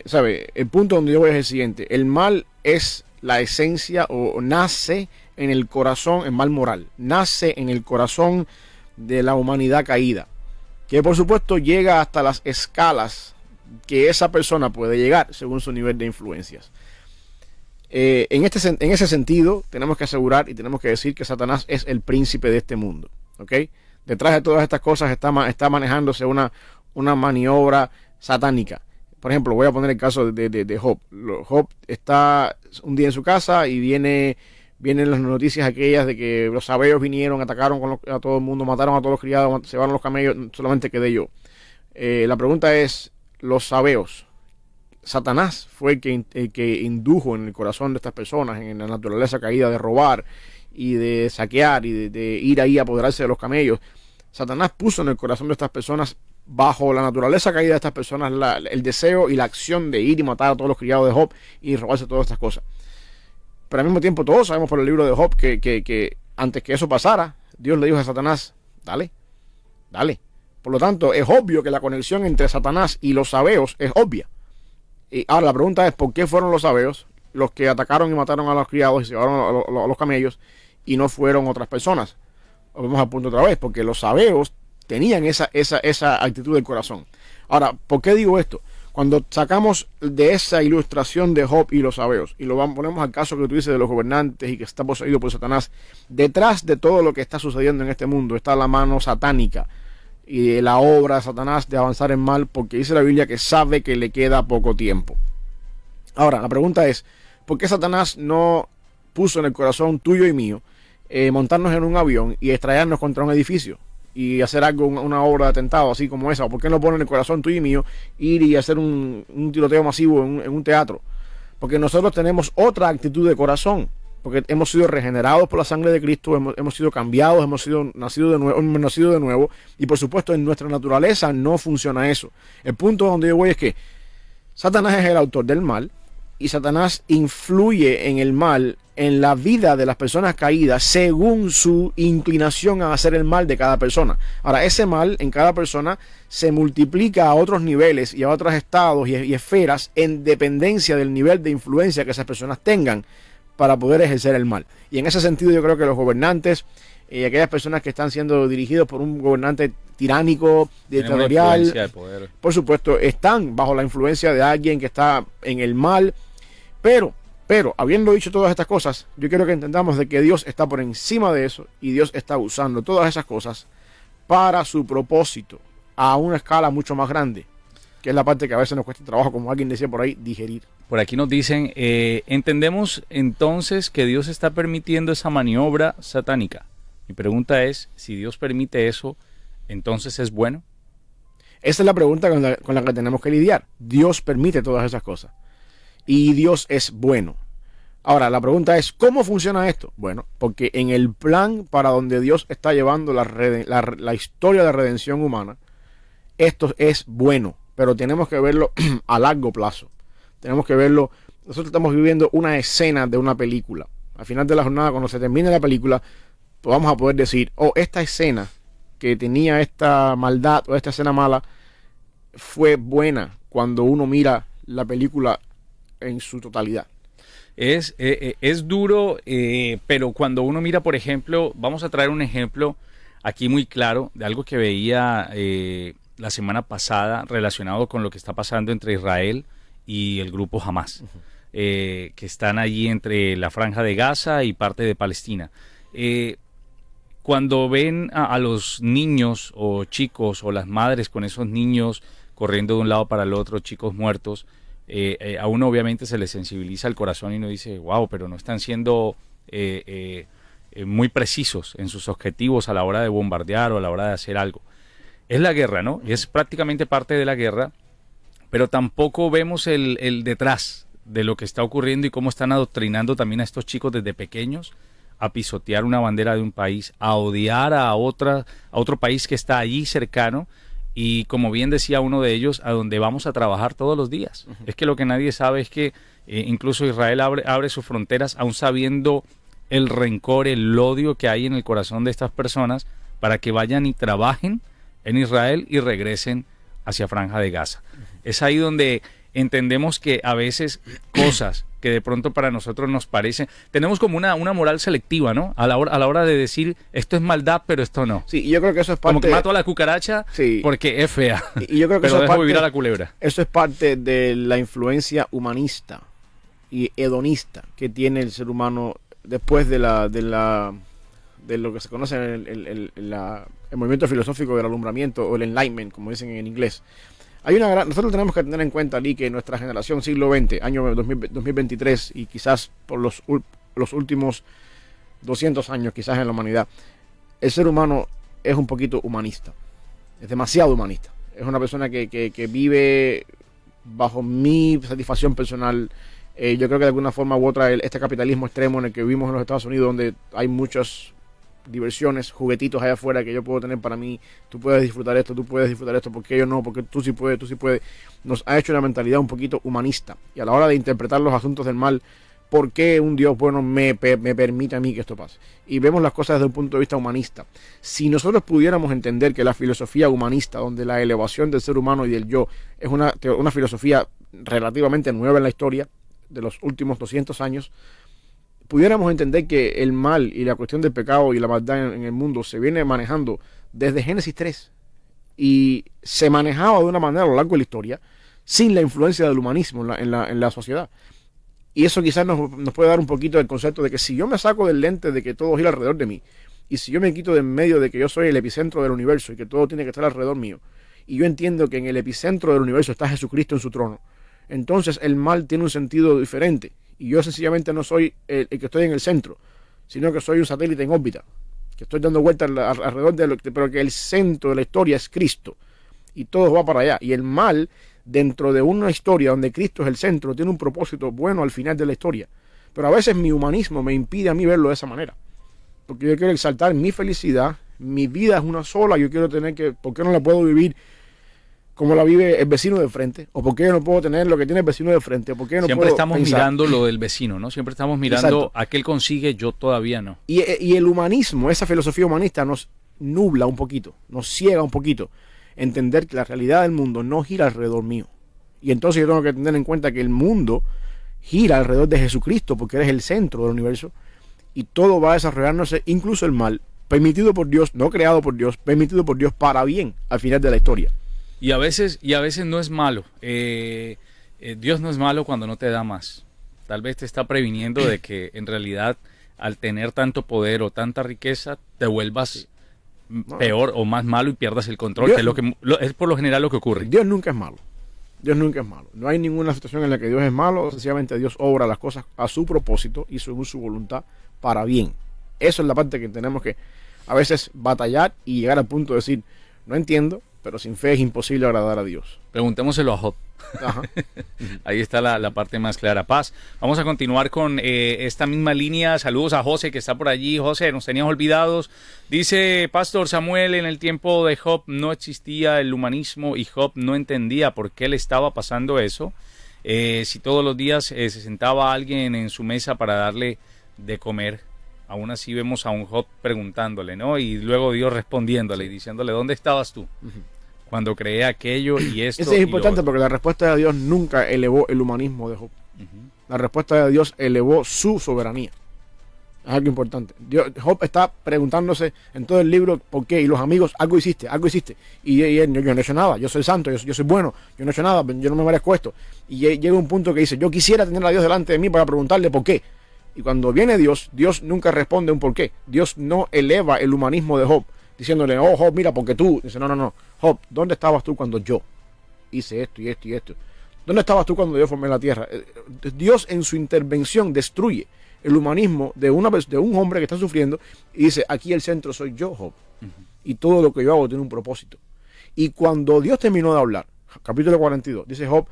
¿Sabe? El punto donde yo voy es el siguiente: el mal es la esencia o nace en el corazón, el mal moral, nace en el corazón de la humanidad caída, que por supuesto llega hasta las escalas que esa persona puede llegar según su nivel de influencias. En ese sentido, tenemos que asegurar y tenemos que decir que Satanás es el príncipe de este mundo, ¿ok? Detrás de todas estas cosas está manejándose una maniobra satánica. Por ejemplo, voy a poner el caso de Job. Job está un día en su casa y vienen las noticias aquellas de que los sabeos vinieron, atacaron a todo el mundo, mataron a todos los criados, se llevaron los camellos, solamente quedé yo. La pregunta es, los sabeos, Satanás fue el que indujo en el corazón de estas personas, en la naturaleza caída, de robar y de saquear y de ir ahí a apoderarse de los camellos. Satanás puso en el corazón de estas personas, bajo la naturaleza caída de estas personas, el deseo y la acción de ir y matar a todos los criados de Job y robarse todas estas cosas. Pero al mismo tiempo todos sabemos por el libro de Job que antes que eso pasara, Dios le dijo a Satanás, dale. Por lo tanto, es obvio que la conexión entre Satanás y los sabeos es obvia. Y ahora la pregunta es, ¿por qué fueron los sabeos los que atacaron y mataron a los criados y se llevaron a los camellos y no fueron otras personas? Volvemos al punto otra vez, porque los sabeos tenían esa actitud del corazón. Ahora, ¿por qué digo esto? Cuando sacamos de esa ilustración de Job y los sabeos y ponemos al caso que tú dices de los gobernantes y que está poseído por Satanás, detrás de todo lo que está sucediendo en este mundo está la mano satánica y la obra de Satanás de avanzar en mal, porque dice la Biblia que sabe que le queda poco tiempo. Ahora, la pregunta es, ¿por qué Satanás no puso en el corazón tuyo y mío montarnos en un avión y estrellarnos contra un edificio y hacer algo, una obra de atentado así como esa? ¿Por qué no pone en el corazón tuyo y mío ir y hacer un tiroteo masivo en un teatro? Porque nosotros tenemos otra actitud de corazón, porque hemos sido regenerados por la sangre de Cristo, hemos sido cambiados, hemos nacido de nuevo, y por supuesto en nuestra naturaleza no funciona eso. El punto donde yo voy es que Satanás es el autor del mal, y Satanás influye en el mal en la vida de las personas caídas según su inclinación a hacer el mal de cada persona. Ahora, ese mal en cada persona se multiplica a otros niveles y a otros estados y esferas en dependencia del nivel de influencia que esas personas tengan para poder ejercer el mal. Y en ese sentido yo creo que los gobernantes y aquellas personas que están siendo dirigidos por un gobernante tiránico, dictatorial, por supuesto, están bajo la influencia de alguien que está en el mal. Pero, habiendo dicho todas estas cosas, yo quiero que entendamos de que Dios está por encima de eso y Dios está usando todas esas cosas para su propósito a una escala mucho más grande, que es la parte que a veces nos cuesta trabajo, como alguien decía por ahí, digerir. Por aquí nos dicen, entendemos entonces que Dios está permitiendo esa maniobra satánica. Mi pregunta es, si Dios permite eso, ¿entonces es bueno? Esa es la pregunta con la que tenemos que lidiar. Dios permite todas esas cosas. Y Dios es bueno. Ahora, la pregunta es, ¿cómo funciona esto? Bueno, porque en el plan para donde Dios está llevando la historia de redención humana, esto es bueno, pero tenemos que verlo a largo plazo. Tenemos que verlo, nosotros estamos viviendo una escena de una película. Al final de la jornada, cuando se termine la película, pues vamos a poder decir, esta escena que tenía esta maldad o esta escena mala fue buena cuando uno mira la película en su totalidad. Es duro, pero cuando uno mira, por ejemplo, vamos a traer un ejemplo aquí muy claro de algo que veía la semana pasada relacionado con lo que está pasando entre Israel y el grupo Hamas, que están allí entre la Franja de Gaza y parte de Palestina. Cuando ven a los niños o chicos o las madres con esos niños corriendo de un lado para el otro, chicos muertos, a uno obviamente se le sensibiliza el corazón y uno dice, wow, pero no están siendo muy precisos en sus objetivos a la hora de bombardear o a la hora de hacer algo. Es la guerra, ¿no? Es prácticamente parte de la guerra, pero tampoco vemos el detrás de lo que está ocurriendo y cómo están adoctrinando también a estos chicos desde pequeños a pisotear una bandera de un país, a odiar a otro país que está allí cercano y, como bien decía uno de ellos, a donde vamos a trabajar todos los días. Uh-huh. Es que lo que nadie sabe es que incluso Israel abre sus fronteras aún sabiendo el rencor, el odio que hay en el corazón de estas personas para que vayan y trabajen en Israel y regresen hacia Franja de Gaza. Uh-huh. Es ahí donde entendemos que a veces cosas que de pronto para nosotros nos parecen, tenemos como una moral selectiva, ¿no? A la hora de decir, esto es maldad, pero esto no. Sí, y yo creo que eso es parte... Como que mato a la cucaracha porque es fea, y yo creo que pero eso dejo vivir a la culebra. Eso es parte de la influencia humanista y hedonista que tiene el ser humano después de lo que se conoce en el movimiento filosófico del alumbramiento o el enlightenment, como dicen en inglés. Nosotros tenemos que tener en cuenta, Lee, que nuestra generación siglo XX, año 2023, y quizás por los últimos 200 años, quizás en la humanidad, el ser humano es un poquito humanista. Es demasiado humanista. Es una persona que vive bajo mi satisfacción personal. Yo creo que de alguna forma u otra este capitalismo extremo en el que vivimos en los Estados Unidos, donde hay muchas diversiones, juguetitos allá afuera que yo puedo tener para mí, tú puedes disfrutar esto, porque yo no, porque tú sí puedes, nos ha hecho una mentalidad un poquito humanista, y a la hora de interpretar los asuntos del mal, ¿por qué un Dios bueno me permite a mí que esto pase? Y vemos las cosas desde un punto de vista humanista. Si nosotros pudiéramos entender que la filosofía humanista, donde la elevación del ser humano y del yo es una filosofía relativamente nueva en la historia de los últimos 200 años, pudiéramos entender que el mal y la cuestión del pecado y la maldad en el mundo se viene manejando desde Génesis 3 y se manejaba de una manera a lo largo de la historia sin la influencia del humanismo en la sociedad. Y eso quizás nos puede dar un poquito del concepto de que si yo me saco del lente de que todo gira alrededor de mí, y si yo me quito de en medio de que yo soy el epicentro del universo y que todo tiene que estar alrededor mío, y yo entiendo que en el epicentro del universo está Jesucristo en su trono, entonces el mal tiene un sentido diferente. Y yo sencillamente no soy el que estoy en el centro, sino que soy un satélite en órbita, que estoy dando vueltas alrededor pero que el centro de la historia es Cristo, y todo va para allá. Y el mal, dentro de una historia donde Cristo es el centro, tiene un propósito bueno al final de la historia. Pero a veces mi humanismo me impide a mí verlo de esa manera, porque yo quiero exaltar mi felicidad, mi vida es una sola, yo quiero ¿por qué no la puedo vivir como la vive el vecino de frente? ¿O por qué yo no puedo tener lo que tiene el vecino de frente? ¿O por qué yo no Siempre puedo estamos pensar? mirando lo del vecino, ¿no? Siempre estamos mirando Exacto. a qué él consigue, yo todavía no. Y el humanismo, esa filosofía humanista nos nubla un poquito, nos ciega un poquito. Entender que la realidad del mundo no gira alrededor mío. Y entonces yo tengo que tener en cuenta que el mundo gira alrededor de Jesucristo, porque eres el centro del universo. Y todo va a desarrollarse, incluso el mal, permitido por Dios, no creado por Dios, permitido por Dios para bien al final de la historia. Y a veces no es malo. Dios no es malo cuando no te da más. Tal vez te está previniendo de que en realidad al tener tanto poder o tanta riqueza te vuelvas peor o más malo y pierdas el control, Dios, que es por lo general lo que ocurre. Dios nunca es malo. Dios nunca es malo. No hay ninguna situación en la que Dios es malo. Sencillamente Dios obra las cosas a su propósito y según su voluntad para bien. Eso es la parte que tenemos que a veces batallar y llegar al punto de decir, no entiendo, pero sin fe es imposible agradar a Dios. Preguntémoselo a Job. Ajá. Ahí está la parte más clara. Paz, vamos a continuar con esta misma línea. Saludos a José, que está por allí. José, nos teníamos olvidados. Dice Pastor Samuel, en el tiempo de Job no existía el humanismo y Job no entendía por qué le estaba pasando eso. Si todos los días se sentaba alguien en su mesa para darle de comer, aún así vemos a un Job preguntándole, ¿no? Y luego Dios respondiéndole y diciéndole, ¿dónde estabas tú? Cuando creé aquello y esto. Eso es importante porque la respuesta de Dios nunca elevó el humanismo de Job. La respuesta de Dios elevó su soberanía. Es algo importante. Job está preguntándose en todo el libro por qué. Y los amigos, algo hiciste. Y él, yo no he hecho nada. Yo soy santo, yo soy bueno. Yo no he hecho nada, yo no me merezco esto. Y llega un punto que dice, yo quisiera tener a Dios delante de mí para preguntarle por qué. Y cuando viene Dios, Dios nunca responde un por qué. Dios no eleva el humanismo de Job, diciéndole, oh Job, mira, porque tú. Dice, no. Job, ¿dónde estabas tú cuando yo hice esto y esto y esto? ¿Dónde estabas tú cuando Dios formó la tierra? Dios en su intervención destruye el humanismo de un hombre que está sufriendo y dice, aquí el centro soy yo, Job. Y todo lo que yo hago tiene un propósito. Y cuando Dios terminó de hablar, capítulo 42, dice Job,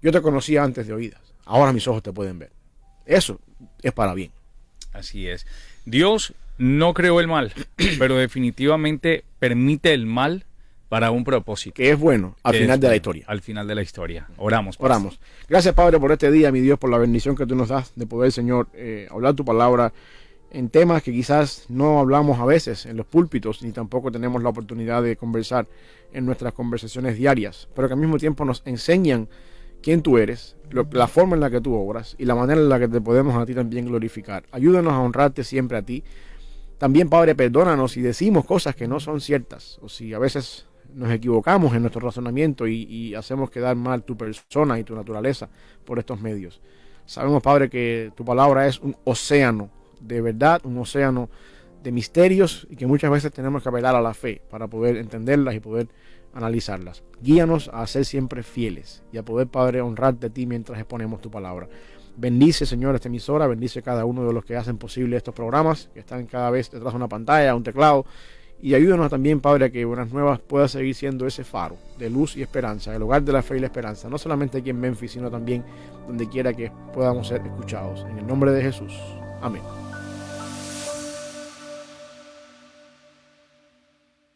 yo te conocía antes de oídas, ahora mis ojos te pueden ver. Eso es para bien. Así es. Dios no creó el mal, pero definitivamente permite el mal para un propósito. Que es bueno al final de la historia. Al final de la historia. Oramos. Oramos. Gracias, Padre, por este día, mi Dios, por la bendición que tú nos das de poder, Señor, hablar tu palabra en temas que quizás no hablamos a veces en los púlpitos, ni tampoco tenemos la oportunidad de conversar en nuestras conversaciones diarias, pero que al mismo tiempo nos enseñan quién tú eres, la forma en la que tú obras y la manera en la que te podemos a ti también glorificar. Ayúdanos a honrarte siempre a ti. También, Padre, perdónanos si decimos cosas que no son ciertas, o si a veces nos equivocamos en nuestro razonamiento y hacemos quedar mal tu persona y tu naturaleza por estos medios. Sabemos, Padre, que tu palabra es un océano de verdad, un océano de misterios y que muchas veces tenemos que apelar a la fe para poder entenderlas y poder analizarlas. Guíanos a ser siempre fieles y a poder, Padre, honrarte a ti mientras exponemos tu palabra. Bendice, Señor, esta emisora, bendice cada uno de los que hacen posible estos programas, que están cada vez detrás de una pantalla, un teclado, y ayúdanos también, Padre, a que Buenas Nuevas pueda seguir siendo ese faro de luz y esperanza, el hogar de la fe y la esperanza, no solamente aquí en Memphis, sino también donde quiera que podamos ser escuchados. En el nombre de Jesús. Amén.